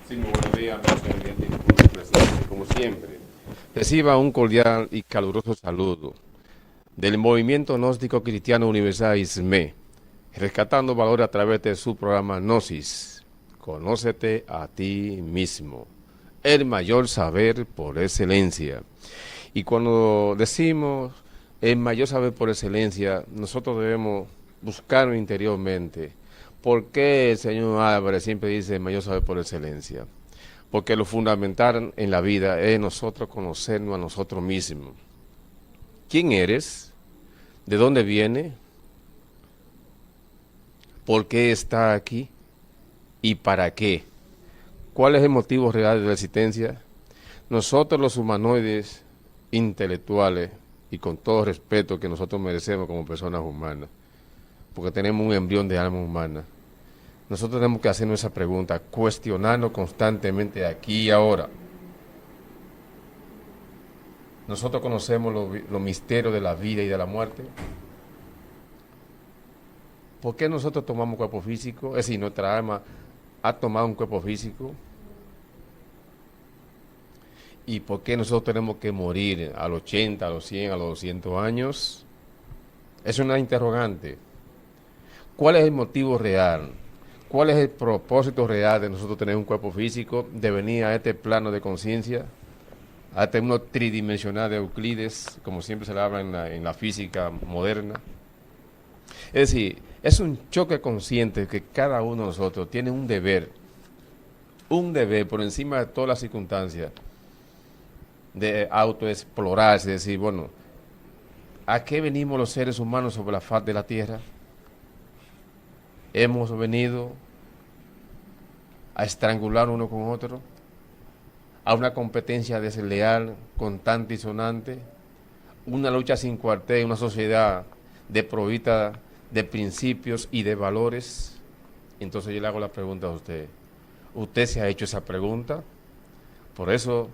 Sí, muy buenos días, amigos televidentes, disculpe presidente, como siempre. Reciba un cordial y caluroso saludo del Movimiento Gnóstico Cristiano Universal ISME, rescatando valor a través de su programa Gnosis. Conócete a ti mismo, el mayor saber por excelencia. Y cuando decimos el mayor saber por excelencia, nosotros debemos buscarlo interiormente. ¿Por qué el señor Álvarez siempre dice el mayor saber por excelencia? Porque lo fundamental en la vida es nosotros conocernos a nosotros mismos. ¿Quién eres? ¿De dónde viene? ¿Por qué está aquí? ¿Y para qué? ¿Cuál es el motivo real de la existencia? Nosotros los humanoides intelectuales, y con todo respeto que nosotros merecemos como personas humanas, porque tenemos un embrión de alma humana, nosotros tenemos que hacernos esa pregunta, cuestionarnos constantemente aquí y ahora. Nosotros conocemos los misterios de la vida y de la muerte. ¿Por qué nosotros tomamos cuerpo físico? Es decir, nuestra alma ha tomado un cuerpo físico. ¿Y por qué nosotros tenemos que morir a los 80, a los 100, a los 200 años? Es una interrogante. ¿Cuál es el motivo real? ¿Cuál es el propósito real de nosotros tener un cuerpo físico, de venir a este plano de conciencia, a este mundo tridimensional de Euclides, como siempre se le habla en la física moderna? Es decir, es un choque consciente que cada uno de nosotros tiene un deber por encima de todas las circunstancias, de autoexplorarse, decir, bueno, ¿a qué venimos los seres humanos sobre la faz de la Tierra? Hemos venido a estrangular uno con otro, a una competencia desleal, constante y sonante, una lucha sin cuartel, una sociedad desprovista de principios y de valores. Entonces yo le hago la pregunta a usted. ¿Usted se ha hecho esa pregunta? Por eso,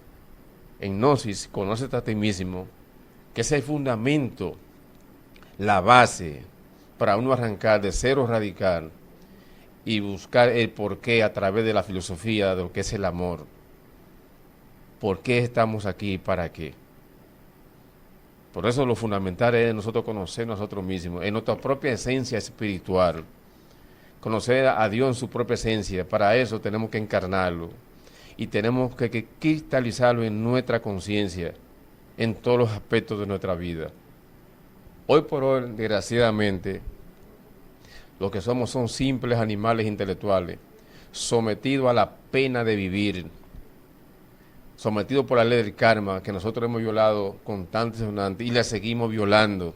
en Gnosis, conócete a ti mismo, que es el fundamento, la base para uno arrancar de cero radical y buscar el porqué a través de la filosofía de lo que es el amor. ¿Por qué estamos aquí y para qué? Por eso lo fundamental es nosotros conocer a nosotros mismos, en nuestra propia esencia espiritual, conocer a Dios en su propia esencia. Para eso tenemos que encarnarlo y tenemos que cristalizarlo en nuestra conciencia, en todos los aspectos de nuestra vida. Hoy por hoy, desgraciadamente, lo que somos son simples animales intelectuales, sometidos a la pena de vivir, sometidos por la ley del karma, que nosotros hemos violado constantes y la seguimos violando.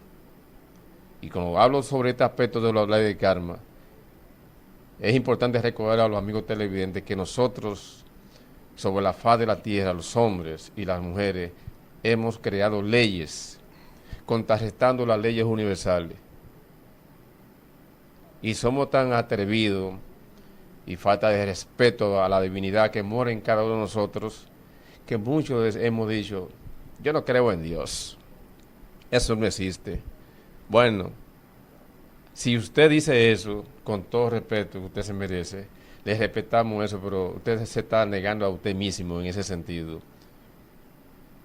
Y cuando hablo sobre este aspecto de la ley del karma, es importante recordar a los amigos televidentes que nosotros, sobre la faz de la tierra, los hombres y las mujeres, hemos creado leyes, contrarrestando las leyes universales. Y somos tan atrevidos y falta de respeto a la divinidad que mora en cada uno de nosotros, que muchos hemos dicho, yo no creo en Dios, eso no existe. Bueno, si usted dice eso, con todo respeto que usted se merece, le respetamos eso, pero usted se está negando a usted mismo en ese sentido.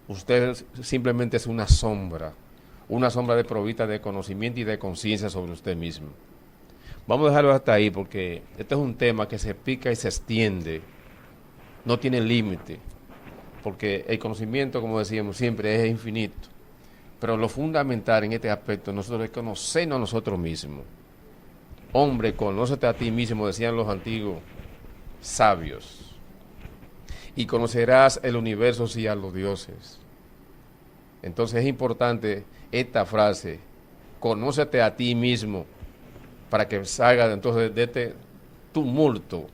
Usted simplemente es una sombra desprovista de conocimiento y de conciencia sobre usted mismo. Vamos a dejarlo hasta ahí porque este es un tema que se pica y se extiende, no tiene límite, porque el conocimiento, como decíamos siempre, es infinito. Pero lo fundamental en este aspecto nosotros es conocernos a nosotros mismos. Hombre, conócete a ti mismo, decían los antiguos sabios, y conocerás el universo y a los dioses. Entonces es importante esta frase, conócete a ti mismo, para que salga entonces de este tumulto,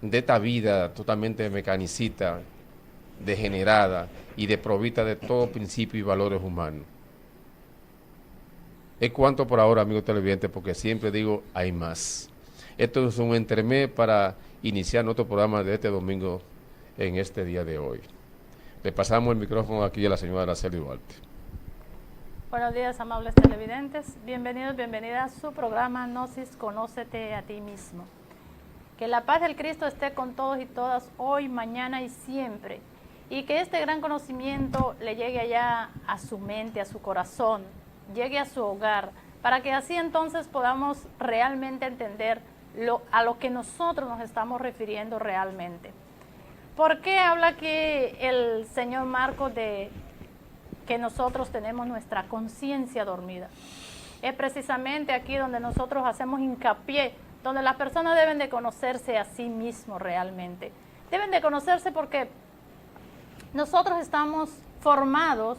de esta vida totalmente mecanicita, degenerada y desprovista de todo principio y valores humanos. Es cuanto por ahora, amigos televidentes, porque siempre digo, hay más. Esto es un entremés para iniciar nuestro programa de este domingo en este día de hoy. Le pasamos el micrófono aquí a la señora Araceli Duarte. Buenos días, amables televidentes. Bienvenidos, bienvenidas a su programa Gnosis, Conócete a ti mismo. Que la paz del Cristo esté con todos y todas hoy, mañana y siempre. Y que este gran conocimiento le llegue allá a su mente, a su corazón, llegue a su hogar, para que así entonces podamos realmente entender a lo que nosotros nos estamos refiriendo realmente. ¿Por qué habla aquí el señor Marcos de que nosotros tenemos nuestra conciencia dormida? Es precisamente aquí donde nosotros hacemos hincapié, donde las personas deben de conocerse a sí mismos realmente. Deben de conocerse porque nosotros estamos formados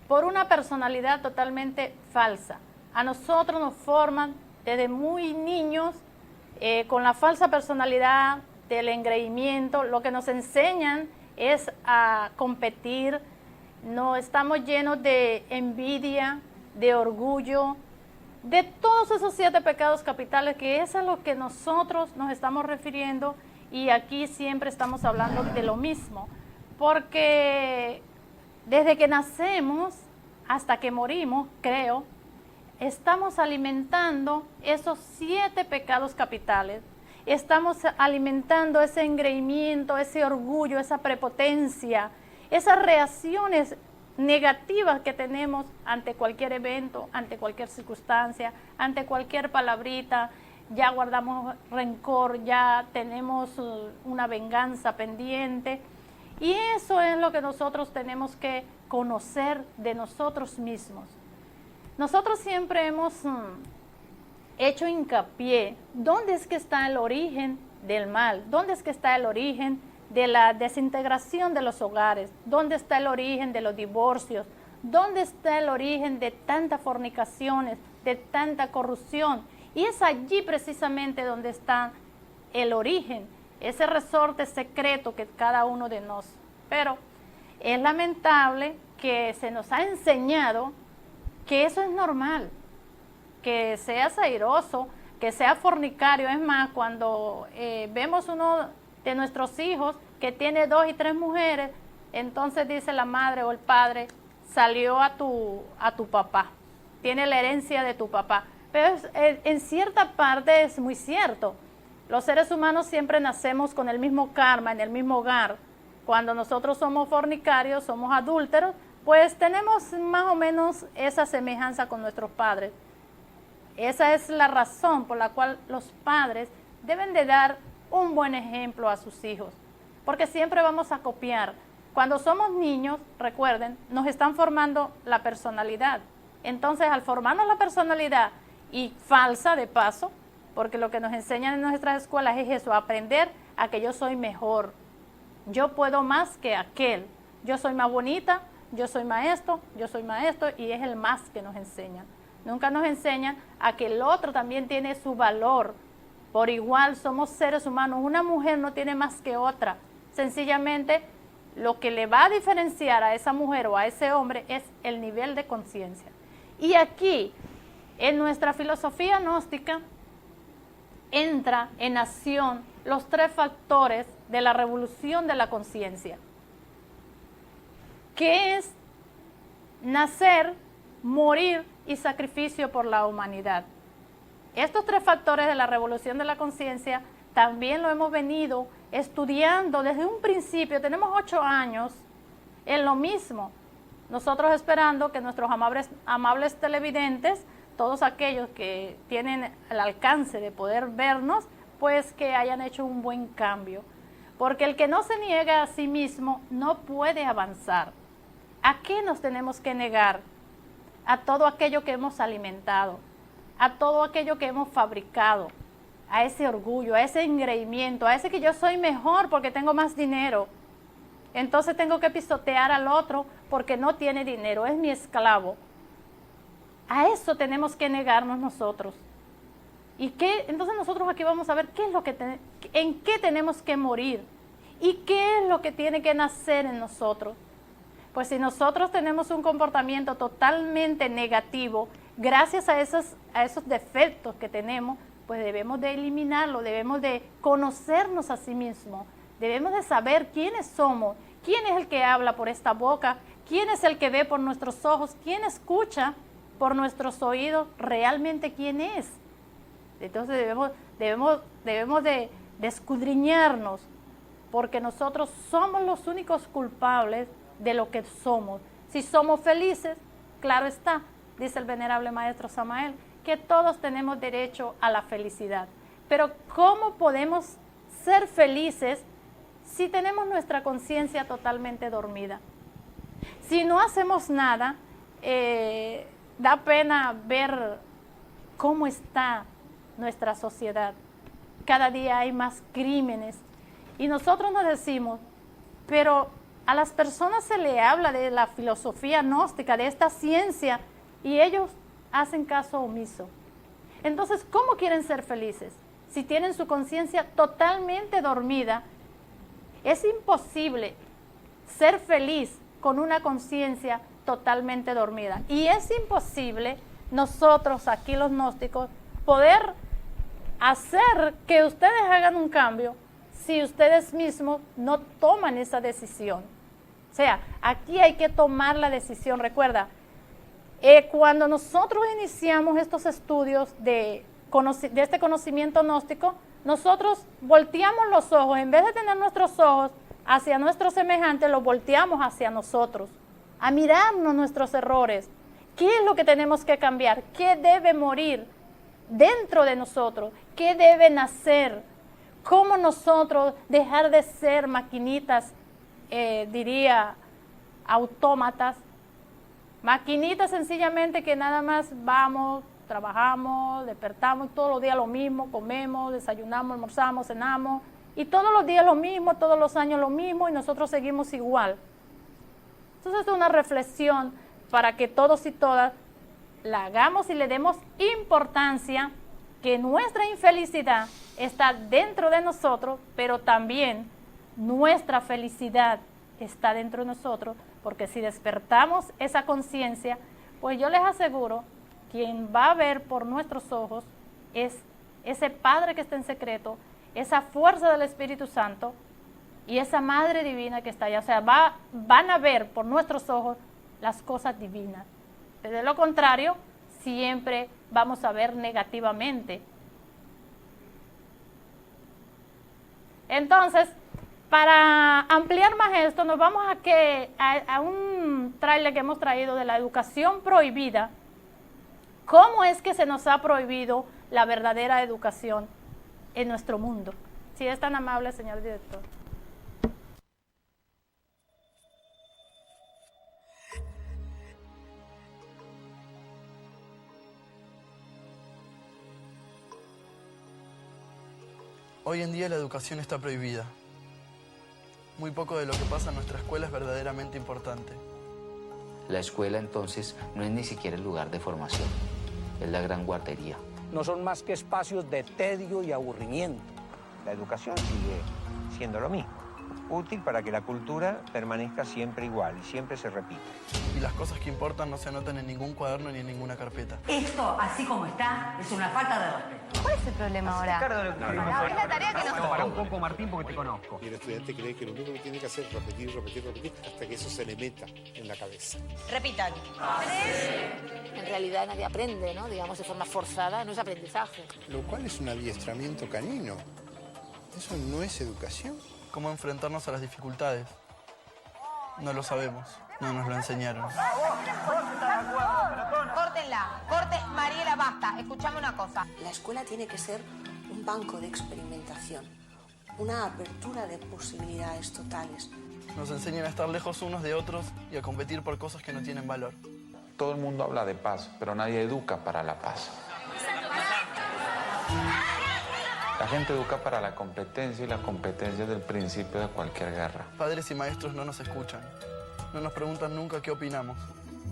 por una personalidad totalmente falsa. A nosotros nos forman desde muy niños con la falsa personalidad del engreimiento. Lo que nos enseñan es a competir. No estamos llenos de envidia, de orgullo, de todos esos 7 pecados capitales, que es a lo que nosotros nos estamos refiriendo, y aquí siempre estamos hablando de lo mismo, porque desde que nacemos hasta que morimos, creo, estamos alimentando esos 7 pecados capitales, estamos alimentando ese engreimiento, ese orgullo, esa prepotencia, esas reacciones negativas que tenemos ante cualquier evento, ante cualquier circunstancia, ante cualquier palabrita. Ya guardamos rencor, ya tenemos una venganza pendiente, y eso es lo que nosotros tenemos que conocer de nosotros mismos. Nosotros siempre hemos hecho hincapié, ¿dónde es que está el origen del mal? ¿Dónde es que está el origen de la desintegración de los hogares? ¿Dónde está el origen de los divorcios? ¿Dónde está el origen de tantas fornicaciones, de tanta corrupción? Y es allí precisamente donde está el origen, ese resorte secreto que cada uno de nosotros. Pero es lamentable que se nos ha enseñado que eso es normal, que seas airoso, que sea fornicario. Es más, cuando vemos uno de nuestros hijos que tiene 2 y 3 mujeres, entonces dice la madre o el padre, salió a tu papá, tiene la herencia de tu papá. Pero en cierta parte es muy cierto. Los seres humanos siempre nacemos con el mismo karma, en el mismo hogar. Cuando nosotros somos fornicarios, somos adúlteros, pues tenemos más o menos esa semejanza con nuestros padres. Esa es la razón por la cual los padres deben de dar un buen ejemplo a sus hijos, porque siempre vamos a copiar. Cuando somos niños, recuerden, nos están formando la personalidad. Entonces, al formarnos la personalidad, y falsa de paso, porque lo que nos enseñan en nuestras escuelas es eso, aprender a que yo soy mejor, yo puedo más que aquel, yo soy más bonita, yo soy maestro, y es el más que nos enseñan. Nunca nos enseñan a que el otro también tiene su valor. Por igual somos seres humanos, una mujer no tiene más que otra. Sencillamente lo que le va a diferenciar a esa mujer o a ese hombre es el nivel de conciencia. Y aquí, en nuestra filosofía gnóstica, entra en acción los 3 factores de la revolución de la conciencia, que es nacer, morir y sacrificio por la humanidad. Estos 3 factores de la revolución de la conciencia también lo hemos venido estudiando desde un principio. Tenemos 8 años en lo mismo. Nosotros esperando que nuestros amables televidentes, todos aquellos que tienen el alcance de poder vernos, pues que hayan hecho un buen cambio. Porque el que no se niega a sí mismo no puede avanzar. ¿A qué nos tenemos que negar? A todo aquello que hemos alimentado, a todo aquello que hemos fabricado, a ese orgullo, a ese engreimiento, a ese que yo soy mejor porque tengo más dinero. Entonces tengo que pisotear al otro porque no tiene dinero, es mi esclavo. A eso tenemos que negarnos nosotros. Entonces nosotros aquí vamos a ver qué es lo que en qué tenemos que morir y qué es lo que tiene que nacer en nosotros. Pues si nosotros tenemos un comportamiento totalmente negativo, gracias a esos defectos que tenemos, pues debemos de eliminarlo, debemos de conocernos a sí mismos, debemos de saber quiénes somos, quién es el que habla por esta boca, quién es el que ve por nuestros ojos, quién escucha por nuestros oídos, realmente quién es. Entonces debemos de de escudriñarnos, porque nosotros somos los únicos culpables de lo que somos. Si somos felices, claro está, dice el venerable maestro Samael, que todos tenemos derecho a la felicidad. Pero ¿cómo podemos ser felices si tenemos nuestra conciencia totalmente dormida? Si no hacemos nada, da pena ver cómo está nuestra sociedad. Cada día hay más crímenes. Y nosotros nos decimos, pero a las personas se le habla de la filosofía gnóstica, de esta ciencia, y ellos hacen caso omiso. Entonces, ¿cómo quieren ser felices? Si tienen su conciencia totalmente dormida, es imposible ser feliz con una conciencia totalmente dormida. Y es imposible nosotros, aquí los gnósticos, poder hacer que ustedes hagan un cambio si ustedes mismos no toman esa decisión. O sea, aquí hay que tomar la decisión. Recuerda, cuando nosotros iniciamos estos estudios de este conocimiento gnóstico, nosotros volteamos los ojos, en vez de tener nuestros ojos hacia nuestros semejantes, los volteamos hacia nosotros, a mirarnos nuestros errores. ¿Qué es lo que tenemos que cambiar? ¿Qué debe morir dentro de nosotros? ¿Qué debe nacer? ¿Cómo nosotros dejar de ser maquinitas, diría, autómatas? Maquinitas sencillamente que nada más vamos, trabajamos, despertamos y todos los días lo mismo, comemos, desayunamos, almorzamos, cenamos, y todos los días lo mismo, todos los años lo mismo, y nosotros seguimos igual. Entonces es una reflexión para que todos y todas la hagamos y le demos importancia, que nuestra infelicidad está dentro de nosotros, pero también nuestra felicidad está dentro de nosotros, porque si despertamos esa conciencia, pues yo les aseguro, quien va a ver por nuestros ojos es ese Padre que está en secreto, esa fuerza del Espíritu Santo y esa Madre Divina que está allá. O sea, van a ver por nuestros ojos las cosas divinas. De lo contrario, siempre vamos a ver negativamente. Entonces, para ampliar más esto, nos vamos a un tráiler que hemos traído de la educación prohibida. ¿Cómo es que se nos ha prohibido la verdadera educación en nuestro mundo? Si es tan amable, señor director. Hoy en día la educación está prohibida. Muy poco de lo que pasa en nuestra escuela es verdaderamente importante. La escuela entonces no es ni siquiera el lugar de formación, es la gran guardería. No son más que espacios de tedio y aburrimiento. La educación sigue siendo lo mismo, útil para que la cultura permanezca siempre igual y siempre se repita. Y las cosas que importan no se anotan en ningún cuaderno ni en ninguna carpeta. Esto, así como está, es una falta de respeto. ¿Cuál es el problema ahora? Es la tarea que nos... Para un poco, Martín, porque te conozco. Y el estudiante cree que lo único que tiene que hacer es repetir, repetir, repetir, hasta que eso se le meta en la cabeza. Repitan. En realidad nadie aprende, ¿no? Digamos, de forma forzada, no es aprendizaje. Lo cual es un adiestramiento canino. ¿Eso no es educación? ¿Cómo enfrentarnos a las dificultades? No lo sabemos, no nos lo enseñaron. Córtenla, Mariela, basta. Escuchame una cosa. La escuela tiene que ser un banco de experimentación, una apertura de posibilidades totales. Nos enseñan a estar lejos unos de otros y a competir por cosas que no tienen valor. Todo el mundo habla de paz, pero nadie educa para la paz. La gente educa para la competencia y la competencia es el principio de cualquier guerra. Padres y maestros no nos escuchan. No nos preguntan nunca qué opinamos.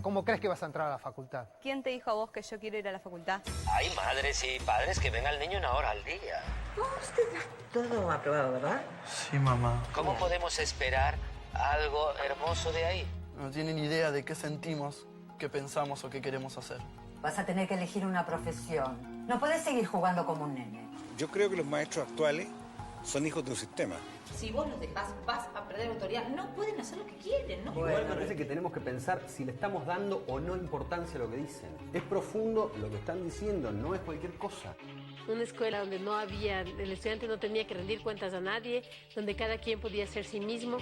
¿Cómo crees que vas a entrar a la facultad? ¿Quién te dijo a vos que yo quiero ir a la facultad? Hay madres y padres que ven al niño una hora al día. Todo aprobado, ¿verdad? Sí, mamá. ¿Cómo podemos esperar algo hermoso de ahí? No tienen idea de qué sentimos, qué pensamos o qué queremos hacer. Vas a tener que elegir una profesión. No puedes seguir jugando como un nene. Yo creo que los maestros actuales son hijos de un sistema. Si vos los dejás, vas a perder autoridad. No pueden hacer lo que quieren, ¿no? Igual me parece que tenemos que pensar si le estamos dando o no importancia a lo que dicen. Es profundo lo que están diciendo, no es cualquier cosa. una escuela donde no había, el estudiante no tenía que rendir cuentas a nadie, donde cada quien podía ser sí mismo.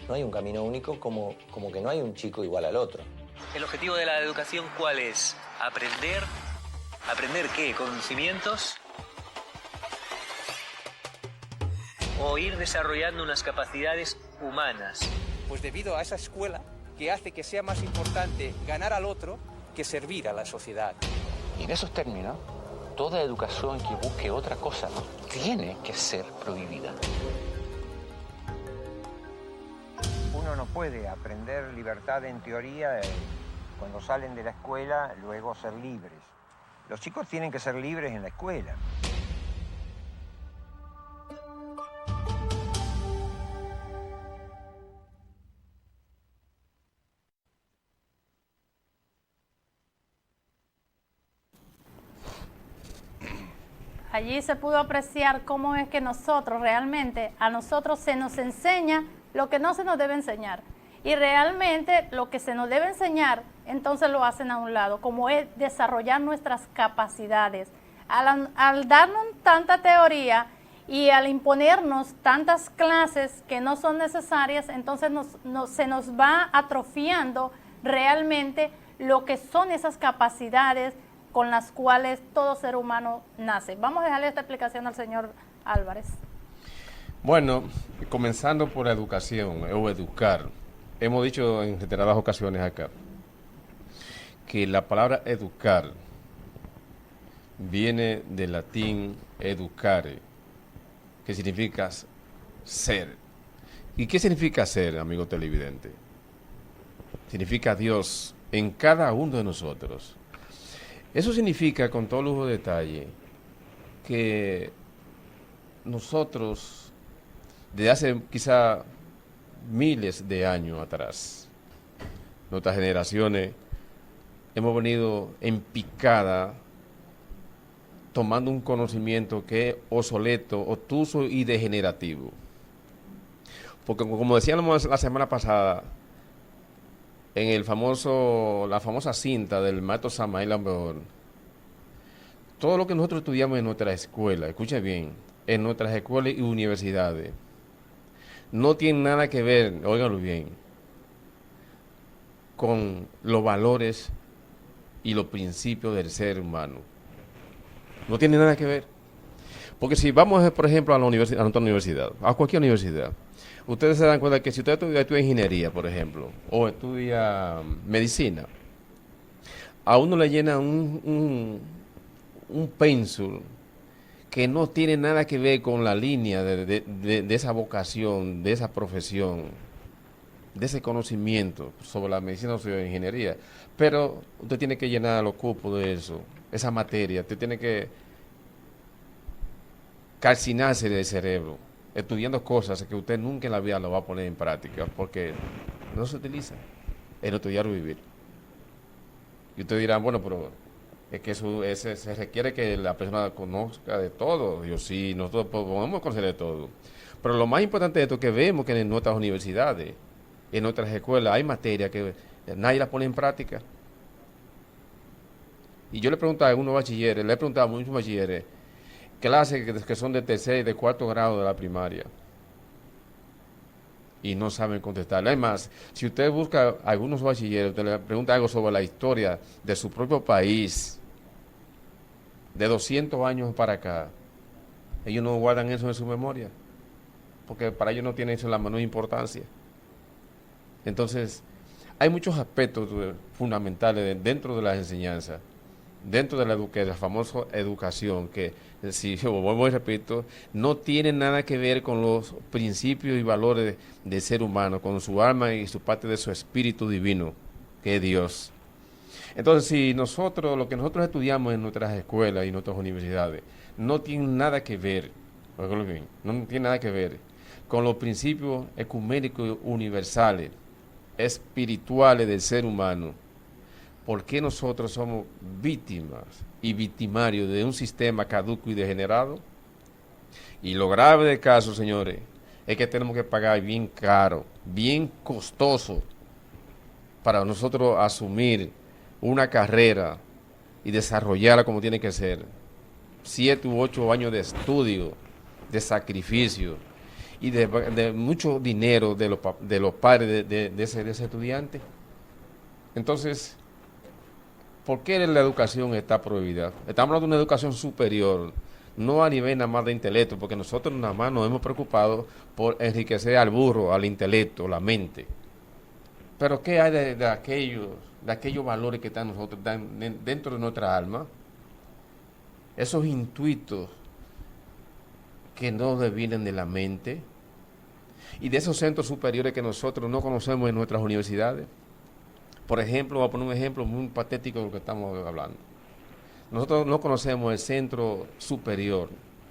No hay un camino único como que no hay un chico igual al otro. ¿El objetivo de la educación cuál es? ¿Aprender? ¿Aprender qué? ¿Conocimientos? ¿O ir desarrollando unas capacidades humanas? Pues debido a esa escuela que hace que sea más importante ganar al otro que servir a la sociedad. Y en esos términos, toda educación que busque otra cosa tiene que ser prohibida. Uno no puede aprender libertad en teoría cuando salen de la escuela, luego ser libres. Los chicos tienen que ser libres en la escuela. Allí se pudo apreciar cómo es que nosotros realmente, a nosotros se nos enseña lo que no se nos debe enseñar. Y realmente lo que se nos debe enseñar, entonces lo hacen a un lado, como es desarrollar nuestras capacidades. Al darnos tanta teoría y al imponernos tantas clases que no son necesarias, entonces se nos va atrofiando realmente lo que son esas capacidades con las cuales todo ser humano nace. Vamos a dejarle esta explicación al señor Álvarez. Bueno, comenzando por la educación o educar. Hemos dicho en reiteradas ocasiones acá que la palabra educar viene del latín educare, que significa ser. ¿Y qué significa ser, amigo televidente? Significa Dios en cada uno de nosotros. Eso significa, con todo lujo de detalle, que nosotros, desde hace quizá miles de años atrás, nuestras generaciones, hemos venido en picada, tomando un conocimiento que es obsoleto, obtuso y degenerativo. Porque como decíamos la semana pasada, en la famosa cinta del maestro Samael Lambeor, todo lo que nosotros estudiamos en nuestra escuela, escuche bien, en nuestras escuelas y universidades, no tiene nada que ver, óiganlo bien, con los valores y los principios del ser humano. No tiene nada que ver. Porque si vamos, por ejemplo, a nuestra universidad, a cualquier universidad, ustedes se dan cuenta que si usted estudia ingeniería, por ejemplo, o estudia medicina, a uno le llena un pénsul que no tiene nada que ver con la línea de esa vocación, de esa profesión, de ese conocimiento sobre la medicina o sobre la ingeniería. Pero usted tiene que llenar los cupos de eso, esa materia. Usted tiene que calcinarse del cerebro, estudiando cosas que usted nunca en la vida lo va a poner en práctica, porque no se utiliza en estudiar o vivir. Y usted dirá, bueno, pero es que se requiere que la persona conozca de todo. Yo sí, nosotros podemos conocer de todo. Pero lo más importante de esto es que vemos que en nuestras universidades, en nuestras escuelas, hay materias que nadie la pone en práctica. Y yo le preguntaba a algunos bachilleres, le he preguntado a muchos bachilleres, clases que son de tercer y de cuarto grado de la primaria, y no saben contestar. Además, si usted busca a algunos bachilleres, usted le pregunta algo sobre la historia de su propio país, de 200 años para acá, ellos no guardan eso en su memoria, porque para ellos no tiene eso la menor importancia. Entonces, hay muchos aspectos fundamentales dentro de las enseñanzas, dentro de la famosa educación, que, si vuelvo y repito, no tiene nada que ver con los principios y valores del ser humano, con su alma y su parte de su espíritu divino, que es Dios. Entonces, si lo que nosotros estudiamos en nuestras escuelas y nuestras universidades, no tiene nada que ver, no tiene nada que ver con los principios ecuménicos universales, espirituales del ser humano, ¿por qué nosotros somos víctimas y victimarios de un sistema caduco y degenerado? Y lo grave del caso, señores, es que tenemos que pagar bien caro, bien costoso, para nosotros asumir una carrera y desarrollarla como tiene que ser. 7 u 8 años de estudio, de sacrificio y de mucho dinero de los padres de ese estudiante. Entonces, ¿por qué la educación está prohibida? Estamos hablando de una educación superior, no a nivel nada más de intelecto, porque nosotros nada más nos hemos preocupado por enriquecer al burro, al intelecto, la mente. Pero ¿qué hay de aquellos valores que están nosotros dentro de nuestra alma? Esos intuitos que no devienen de la mente y de esos centros superiores que nosotros no conocemos en nuestras universidades. Por ejemplo, voy a poner un ejemplo muy patético de lo que estamos hablando. Nosotros no conocemos el centro superior,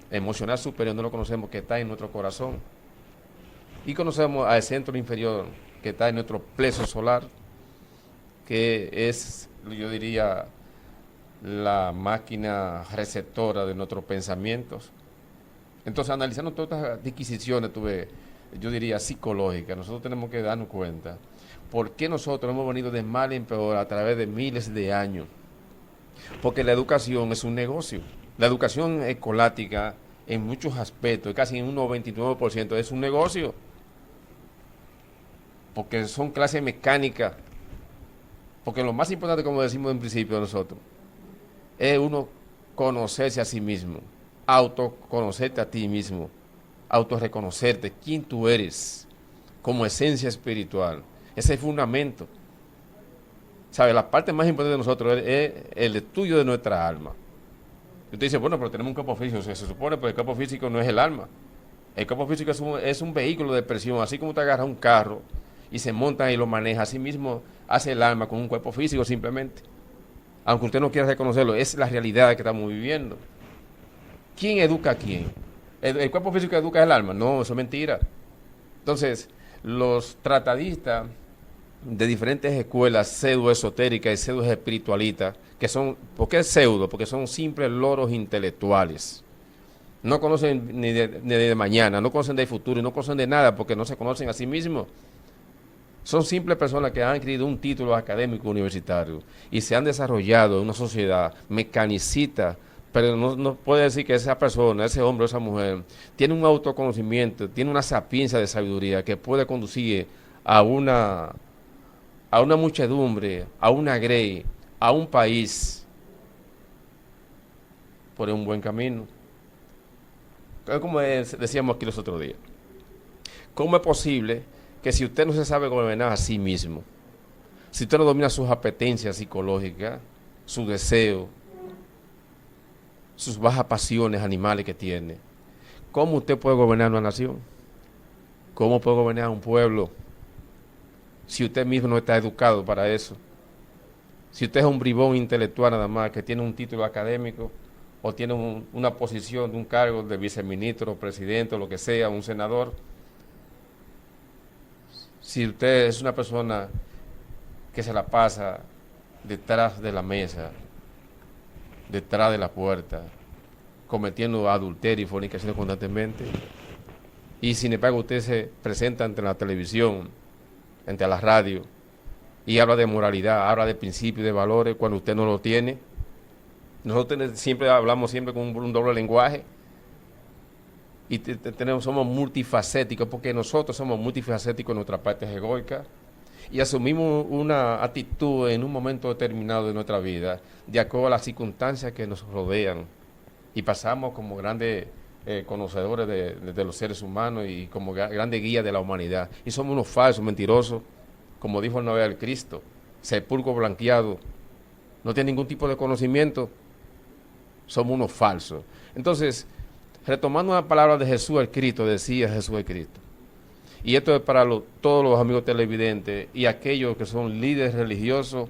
emocional superior, no lo conocemos, que está en nuestro corazón. Y conocemos al centro inferior, que está en nuestro plexo solar, que es, yo diría, la máquina receptora de nuestros pensamientos. Entonces, analizando todas estas disquisiciones, yo diría, psicológicas, nosotros tenemos que darnos cuenta por qué nosotros hemos venido de mal en peor a través de miles de años. Porque la educación es un negocio. La educación escolática, en muchos aspectos, casi en un 99%, es un negocio. Porque son clases mecánicas. Porque lo más importante, como decimos en principio nosotros, es uno conocerse a sí mismo, autoconocerte a ti mismo, autorreconocerte, quién tú eres, como esencia espiritual. Ese es el fundamento. ¿Sabe? La parte más importante de nosotros es el estudio de nuestra alma. Y usted dice, bueno, pero tenemos un cuerpo físico. Se supone que el cuerpo físico no es el alma. El cuerpo físico es un vehículo de expresión. Así como usted agarra un carro y se monta y lo maneja, así mismo hace el alma con un cuerpo físico simplemente. Aunque usted no quiera reconocerlo, es la realidad que estamos viviendo. ¿Quién educa a quién? ¿El cuerpo físico educa el alma? No, eso es mentira. Entonces, los tratadistas de diferentes escuelas pseudo-esotéricas y pseudo-espiritualistas, ¿por qué pseudo? Porque son simples loros intelectuales. No conocen ni de mañana, no conocen del futuro y no conocen de nada porque no se conocen a sí mismos. Son simples personas que han adquirido un título académico universitario y se han desarrollado en una sociedad mecanicista, pero no puede decir que esa persona, ese hombre o esa mujer, tiene un autoconocimiento, tiene una sapiencia de sabiduría que puede conducir a una muchedumbre, a una grey, a un país por un buen camino. Entonces, como decíamos aquí los otros días, ¿cómo es posible que si usted no se sabe gobernar a sí mismo, si usted no domina sus apetencias psicológicas, su deseo, sus bajas pasiones animales que tiene, cómo usted puede gobernar una nación? ¿Cómo puede gobernar un pueblo si usted mismo no está educado para eso? Si usted es un bribón intelectual nada más, que tiene un título académico o tiene una posición de un cargo de viceministro, presidente, o lo que sea, un senador. Si usted es una persona que se la pasa detrás de la mesa, detrás de la puerta, cometiendo adulterio y fornicación constantemente, y sin embargo usted se presenta ante la televisión, ante la radio, y habla de moralidad, habla de principios, de valores, cuando usted no lo tiene. Nosotros siempre hablamos con un doble lenguaje, y somos multifacéticos, porque nosotros somos multifacéticos en nuestra parte egoica, y asumimos una actitud en un momento determinado de nuestra vida, de acuerdo a las circunstancias que nos rodean, y pasamos como grandes conocedores de los seres humanos y como grandes guías de la humanidad, y somos unos falsos, mentirosos, como dijo el novio del Cristo, sepulcro blanqueado, no tiene ningún tipo de conocimiento, somos unos falsos. Entonces, retomando una palabra de Jesús el Cristo, decía Jesús el Cristo, y esto es para todos los amigos televidentes y aquellos que son líderes religiosos.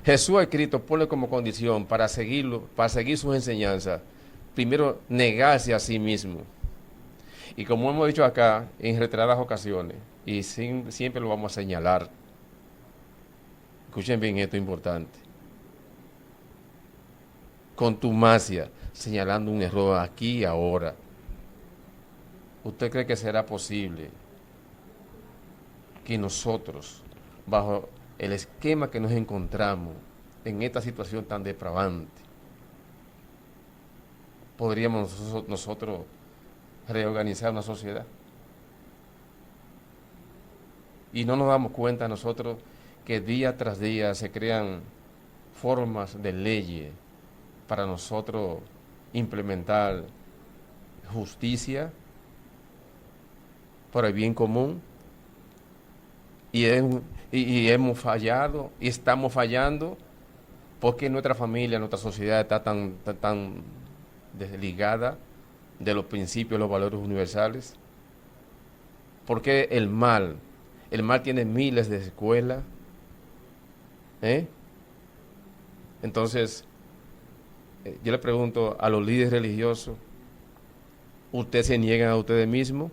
Jesús el Cristo pone como condición para seguir sus enseñanzas, primero negarse a sí mismo. Y como hemos dicho acá en reiteradas ocasiones, y siempre lo vamos a señalar, escuchen bien esto importante, contumacia, señalando un error aquí y ahora. ¿Usted cree que será posible que nosotros, bajo el esquema que nos encontramos en esta situación tan depravante, podríamos nosotros reorganizar una sociedad. Y no nos damos cuenta nosotros que día tras día se crean formas de leyes para nosotros implementar justicia por el bien común, y hemos fallado y estamos fallando porque nuestra familia, nuestra sociedad está tan desligada de los principios, los valores universales. Porque el mal tiene miles de escuelas, Entonces, yo le pregunto a los líderes religiosos, ¿ustedes se niegan a ustedes mismos?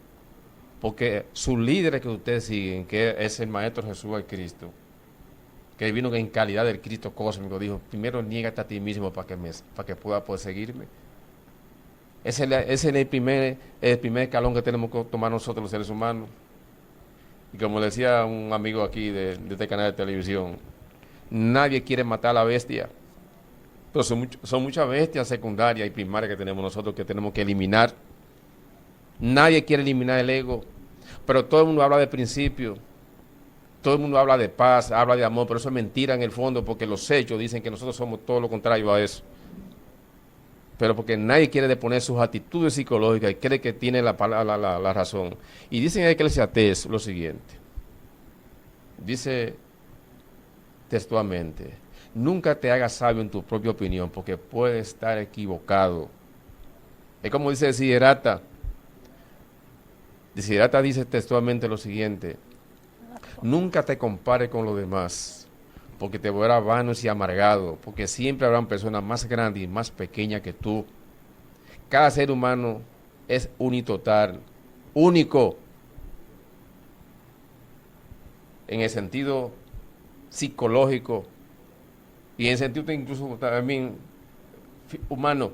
Porque sus líderes que ustedes siguen, que es el Maestro Jesús el Cristo, que vino en calidad del Cristo cósmico, dijo, primero niégate a ti mismo para que pueda poder seguirme. Ese es el primer escalón que tenemos que tomar nosotros los seres humanos. Y como decía un amigo aquí de este canal de televisión, nadie quiere matar a la bestia, pero son muchas bestias secundarias y primarias que tenemos nosotros que tenemos que eliminar. Nadie quiere eliminar el ego, pero todo el mundo habla de principios, todo el mundo habla de paz, habla de amor, pero eso es mentira en el fondo, porque los hechos dicen que nosotros somos todo lo contrario a eso. Pero porque nadie quiere deponer sus actitudes psicológicas y cree que tiene la razón. Y dicen en Eclesiastés lo siguiente, dice textualmente, nunca te hagas sabio en tu propia opinión, porque puedes estar equivocado. Es como dice Desiderata. Desiderata dice textualmente lo siguiente, nunca te compares con los demás, porque te verás vano y amargado, porque siempre habrán personas más grandes y más pequeñas que tú. Cada ser humano es unitotal, único, en el sentido psicológico y en el sentido incluso también humano.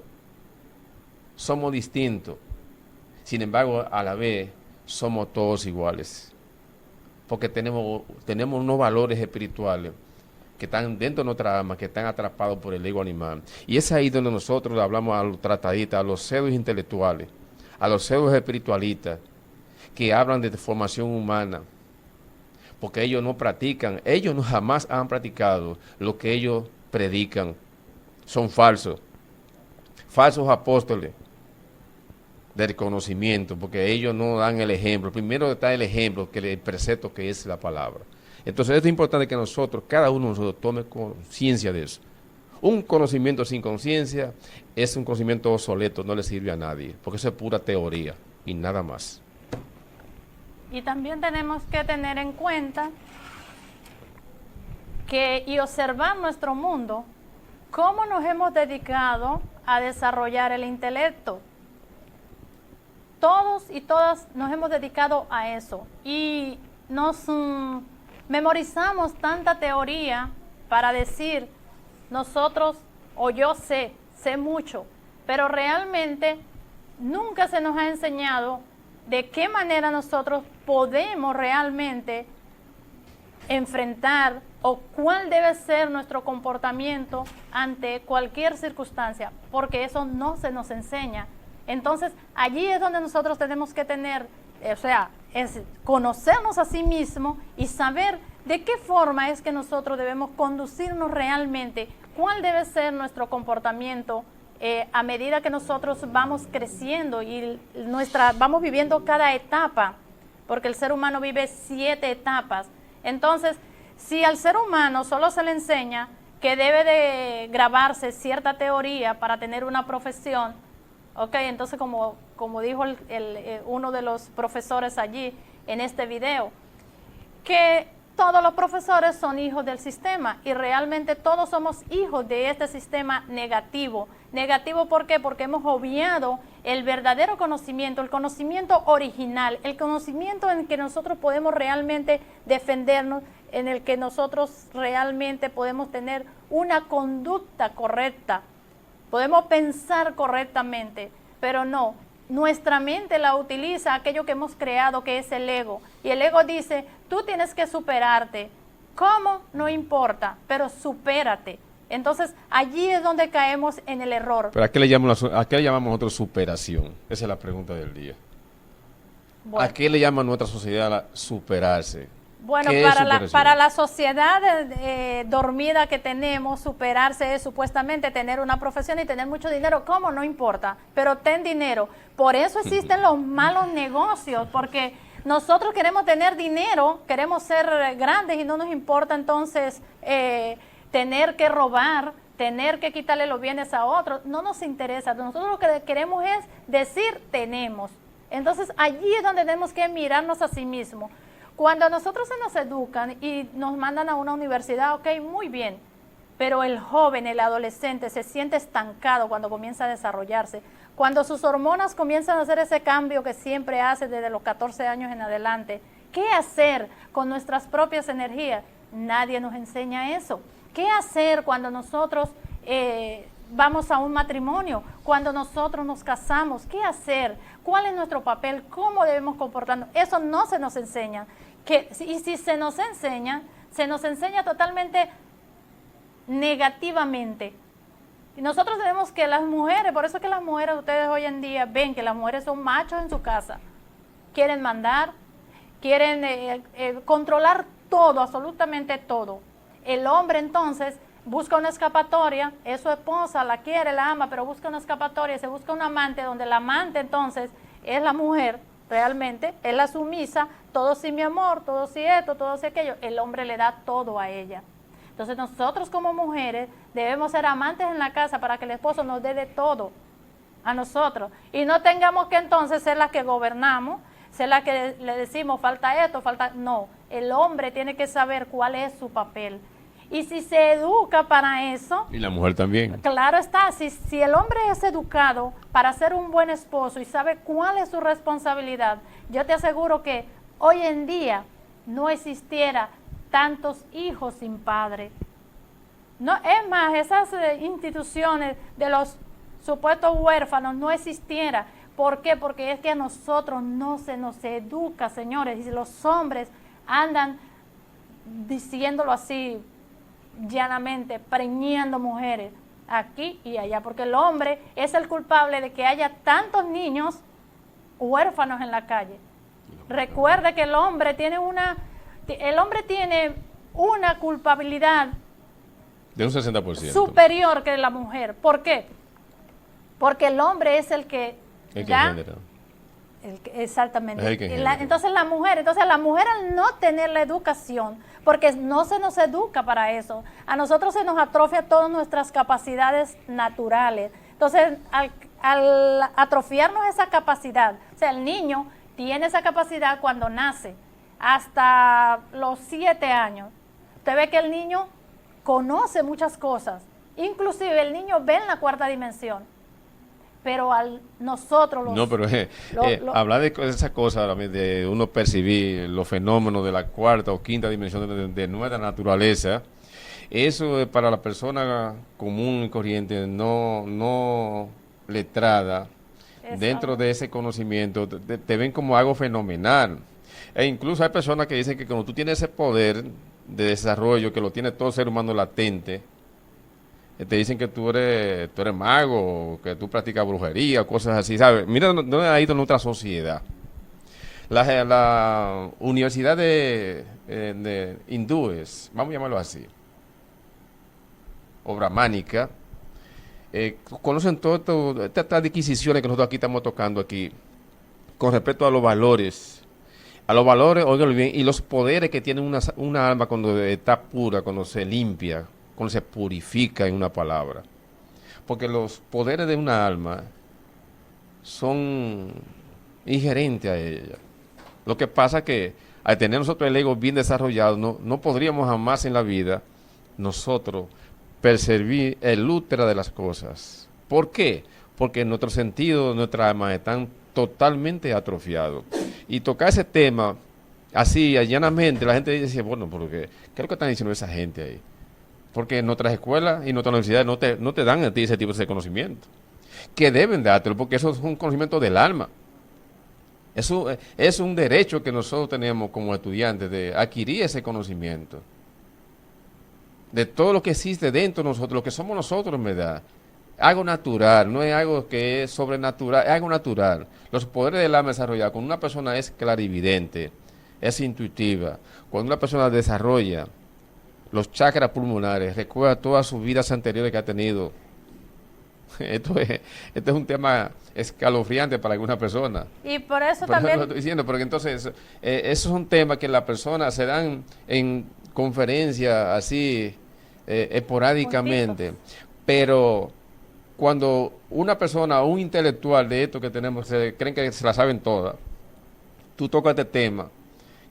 Somos distintos, sin embargo, a la vez somos todos iguales, porque tenemos unos valores espirituales que están dentro de nuestra alma, que están atrapados por el ego animal. Y es ahí donde nosotros hablamos a los tratadistas, a los pseudos intelectuales, a los pseudos espiritualistas, que hablan de formación humana, porque ellos no practican, ellos no jamás han practicado lo que ellos predican. Son falsos apóstoles del conocimiento, porque ellos no dan el ejemplo. Primero está el ejemplo, que el precepto que es la palabra. Entonces es importante que nosotros, cada uno de nosotros, tome conciencia de eso. Un conocimiento sin conciencia es un conocimiento obsoleto, no le sirve a nadie, porque eso es pura teoría y nada más. Y también tenemos que tener en cuenta y observar nuestro mundo, cómo nos hemos dedicado a desarrollar el intelecto. Todos y todas nos hemos dedicado a eso y nos memorizamos tanta teoría para decir nosotros o yo sé mucho, pero realmente nunca se nos ha enseñado de qué manera nosotros podemos realmente enfrentar o cuál debe ser nuestro comportamiento ante cualquier circunstancia, porque eso no se nos enseña. Entonces, allí es donde nosotros tenemos que tener, es conocernos a sí mismos y saber de qué forma es que nosotros debemos conducirnos realmente, cuál debe ser nuestro comportamiento a medida que nosotros vamos creciendo y vamos viviendo cada etapa, porque el ser humano vive 7 etapas. Entonces, si al ser humano solo se le enseña que debe de grabarse cierta teoría para tener una profesión, entonces como dijo uno de los profesores allí en este video, que todos los profesores son hijos del sistema y realmente todos somos hijos de este sistema negativo. ¿Negativo por qué? Porque hemos obviado el verdadero conocimiento, el conocimiento original, el conocimiento en el que nosotros podemos realmente defendernos, en el que nosotros realmente podemos tener una conducta correcta. Podemos pensar correctamente, pero no. Nuestra mente la utiliza aquello que hemos creado, que es el ego. Y el ego dice, tú tienes que superarte. ¿Cómo? No importa, pero supérate. Entonces, allí es donde caemos en el error. ¿Pero a qué le llamamos nosotros superación? Esa es la pregunta del día. Bueno. ¿A qué le llama nuestra sociedad a superarse? Bueno, ¿Qué para la sociedad dormida que tenemos, superarse es supuestamente tener una profesión y tener mucho dinero. ¿Cómo? No importa, pero ten dinero. Por eso existen los malos negocios, porque nosotros queremos tener dinero, queremos ser grandes y no nos importa entonces tener que robar, tener que quitarle los bienes a otros. No nos interesa. Nosotros lo que queremos es decir tenemos. Entonces allí es donde tenemos que mirarnos a sí mismos. Cuando a nosotros se nos educan y nos mandan a una universidad, ok, muy bien, pero el joven, el adolescente se siente estancado cuando comienza a desarrollarse, cuando sus hormonas comienzan a hacer ese cambio que siempre hace desde los 14 años en adelante. ¿Qué hacer con nuestras propias energías? Nadie nos enseña eso. ¿Qué hacer cuando nosotros vamos a un matrimonio, cuando nosotros nos casamos? ¿Qué hacer? ¿Cuál es nuestro papel? ¿Cómo debemos comportarnos? Eso no se nos enseña. Y si se nos enseña totalmente negativamente. Y nosotros tenemos que las mujeres, por eso es que las mujeres, ustedes hoy en día ven que las mujeres son machos en su casa. Quieren mandar, quieren controlar todo, absolutamente todo. El hombre entonces busca una escapatoria, es su esposa, la quiere, la ama, pero busca una escapatoria, se busca un amante, donde la amante entonces es la mujer, realmente, es la sumisa, todo sí mi amor, todo sí esto, todo sí aquello, el hombre le da todo a ella. Entonces nosotros como mujeres debemos ser amantes en la casa para que el esposo nos dé de todo a nosotros y no tengamos que entonces ser las que gobernamos, ser las que le decimos falta esto, falta... No, el hombre tiene que saber cuál es su papel. Y si se educa para eso... Y la mujer también. Claro está, si el hombre es educado para ser un buen esposo y sabe cuál es su responsabilidad, yo te aseguro que hoy en día no existiera tantos hijos sin padre. No, es más, esas instituciones de los supuestos huérfanos no existiera. ¿Por qué? Porque es que a nosotros no se nos educa, señores, y los hombres andan diciéndolo así llanamente, preñando mujeres aquí y allá, porque el hombre es el culpable de que haya tantos niños huérfanos en la calle. Recuerde que el hombre tiene una culpabilidad de un 60% superior que la mujer. ¿Por qué? Porque el hombre es el que da, exactamente. Entonces la mujer al no tener la educación, porque no se nos educa para eso, a nosotros se nos atrofia todas nuestras capacidades naturales. Entonces al atrofiarnos esa capacidad, o sea, el niño tiene esa capacidad cuando nace, hasta los 7 años. Usted ve que el niño conoce muchas cosas, inclusive el niño ve en la 4ª dimensión. Pero nosotros hablar de esa cosa, de uno percibir los fenómenos de la 4ª o 5ª dimensión de nuestra naturaleza, eso es para la persona común y corriente, no letrada, dentro de ese conocimiento, te ven como algo fenomenal. E incluso hay personas que dicen que cuando tú tienes ese poder de desarrollo, que lo tiene todo ser humano latente, te dicen que tú eres mago, que tú practicas brujería, cosas así, ¿sabes? Mira dónde ha ido nuestra sociedad. La universidad de hindúes, vamos a llamarlo así, o brahmánica, conocen todas estas adquisiciones que nosotros aquí estamos tocando aquí, con respecto a los valores, óiganlo bien, y los poderes que tiene una alma cuando está pura, cuando se limpia, cuando se purifica, en una palabra. Porque los poderes de una alma son inherentes a ella. Lo que pasa es que al tener nosotros el ego bien desarrollado, no podríamos jamás en la vida nosotros percibir el útero de las cosas. ¿Por qué? Porque nuestro sentido, nuestra alma están totalmente atrofiados. Y tocar ese tema así, llanamente, la gente dice, bueno, porque ¿qué es lo que están diciendo esa gente ahí? Porque en nuestras escuelas y nuestras universidades no te dan a ti ese tipo de conocimiento. Que deben dártelo, porque eso es un conocimiento del alma. Eso es un derecho que nosotros tenemos como estudiantes de adquirir ese conocimiento. de todo lo que existe dentro de nosotros, lo que somos nosotros en verdad. Algo natural, no es algo que es sobrenatural, es algo natural. Los poderes del alma desarrollados, cuando una persona es clarividente, es intuitiva, cuando una persona desarrolla los chakras pulmonares, recuerda todas sus vidas anteriores que ha tenido. Esto es un tema escalofriante para alguna persona. Y por eso Por también... lo estoy diciendo, porque entonces esos son temas que las personas se dan en conferencias así esporádicamente, pero cuando una persona, un intelectual de esto que tenemos, creen que se la saben todas, tú tocas este tema,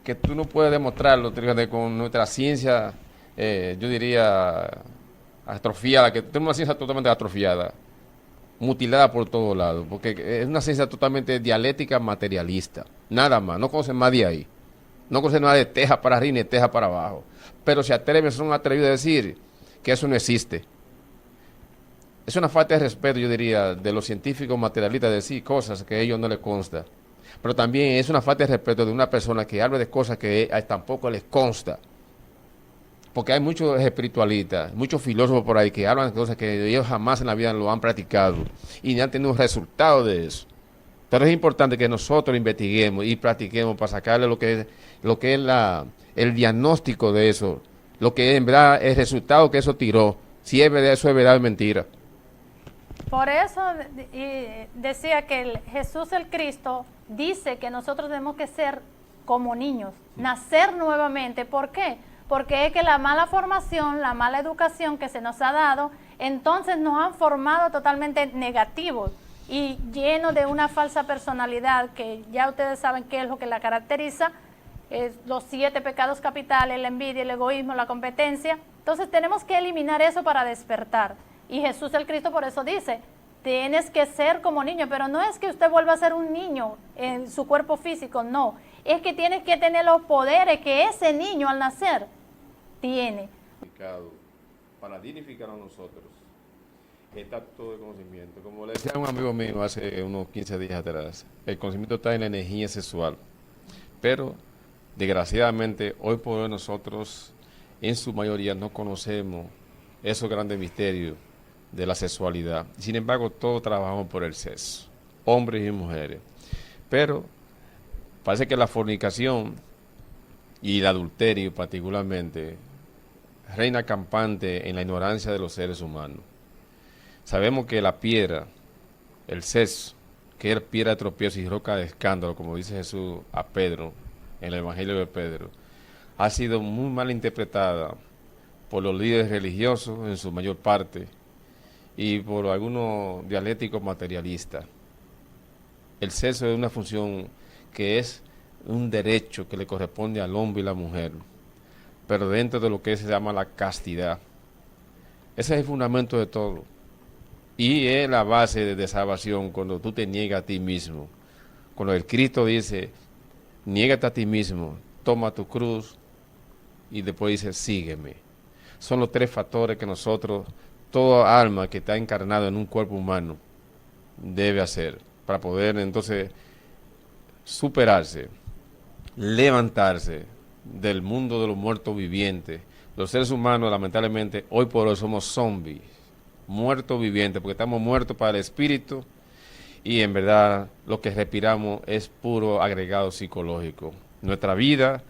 que tú no puedes demostrarlo con nuestra ciencia, yo diría, atrofiada, que tenemos una ciencia totalmente atrofiada, mutilada por todos lados, porque es una ciencia totalmente dialéctica, materialista, nada más, no conocen más de ahí, no conocen nada de teja para arriba ni de teja para abajo, pero se atreven, son atrevidos a decir que eso no existe. Es una falta de respeto, yo diría, de los científicos materialistas de decir cosas que a ellos no les consta. Pero también es una falta de respeto de una persona que habla de cosas que tampoco les consta. Porque hay muchos espiritualistas, muchos filósofos por ahí que hablan de cosas que ellos jamás en la vida lo han practicado y ni han tenido resultados de eso. Pero es importante que nosotros investiguemos y practiquemos para sacarle lo que es el diagnóstico de eso, lo que es en verdad el resultado que eso tiró, si es verdad, eso es verdad o mentira. Por eso decía que Jesús el Cristo dice que nosotros tenemos que ser como niños, nacer nuevamente. ¿Por qué? Porque es que la mala formación, la mala educación que se nos ha dado, entonces nos han formado totalmente negativos y llenos de una falsa personalidad que ya ustedes saben qué es lo que la caracteriza, los 7 pecados capitales, la envidia, el egoísmo, la competencia. Entonces tenemos que eliminar eso para despertar. Y Jesús el Cristo por eso dice, tienes que ser como niño, pero no es que usted vuelva a ser un niño en su cuerpo físico, no. Es que tienes que tener los poderes que ese niño al nacer tiene. Para dignificar a nosotros, está todo el conocimiento. Como le decía a un amigo mío hace unos 15 días atrás, el conocimiento está en la energía sexual. Pero, desgraciadamente, hoy por hoy nosotros, en su mayoría, no conocemos esos grandes misterios de la sexualidad. Sin embargo, todos trabajamos por el sexo, hombres y mujeres. Pero parece que la fornicación y el adulterio particularmente reina campante en la ignorancia de los seres humanos. Sabemos que la piedra, el sexo, que es piedra de tropiezo y roca de escándalo, como dice Jesús a Pedro en el Evangelio de Pedro, ha sido muy mal interpretada por los líderes religiosos en su mayor parte y por algunos dialécticos materialistas. El sexo es una función que es un derecho que le corresponde al hombre y la mujer, pero dentro de lo que se llama la castidad. Ese es el fundamento de todo y es la base de salvación cuando tú te niegas a ti mismo. Cuando el Cristo dice, niégate a ti mismo, toma tu cruz y después dice, sígueme. Son los 3 factores que nosotros, toda alma que está encarnada en un cuerpo humano, debe hacer para poder entonces superarse, levantarse del mundo de los muertos vivientes. Los seres humanos, lamentablemente, hoy por hoy somos zombies, muertos vivientes, porque estamos muertos para el espíritu y en verdad lo que respiramos es puro agregado psicológico. Nuestra vida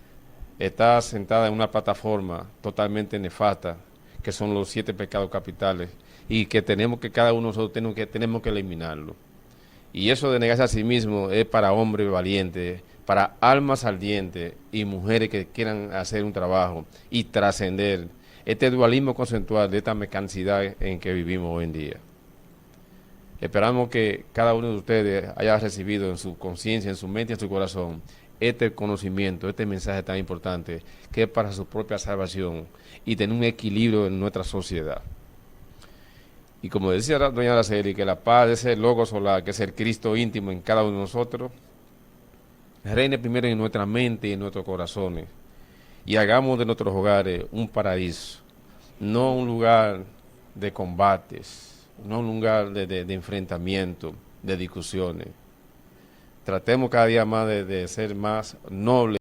está sentada en una plataforma totalmente nefasta, que son los 7 pecados capitales, y que cada uno de nosotros tenemos que eliminarlo. Y eso de negarse a sí mismo es para hombres valientes, para almas ardientes y mujeres que quieran hacer un trabajo y trascender este dualismo conceptual de esta mecanicidad en que vivimos hoy en día. Esperamos que cada uno de ustedes haya recibido en su conciencia, en su mente y en su corazón este conocimiento, este mensaje tan importante que es para su propia salvación y tener un equilibrio en nuestra sociedad. Y como decía doña Araceli, que la paz de ese logo solar, que es el Cristo íntimo en cada uno de nosotros, reine primero en nuestra mente y en nuestros corazones y hagamos de nuestros hogares un paraíso, no un lugar de combates, no un lugar de enfrentamiento, de discusiones. Tratemos cada día más de ser más nobles.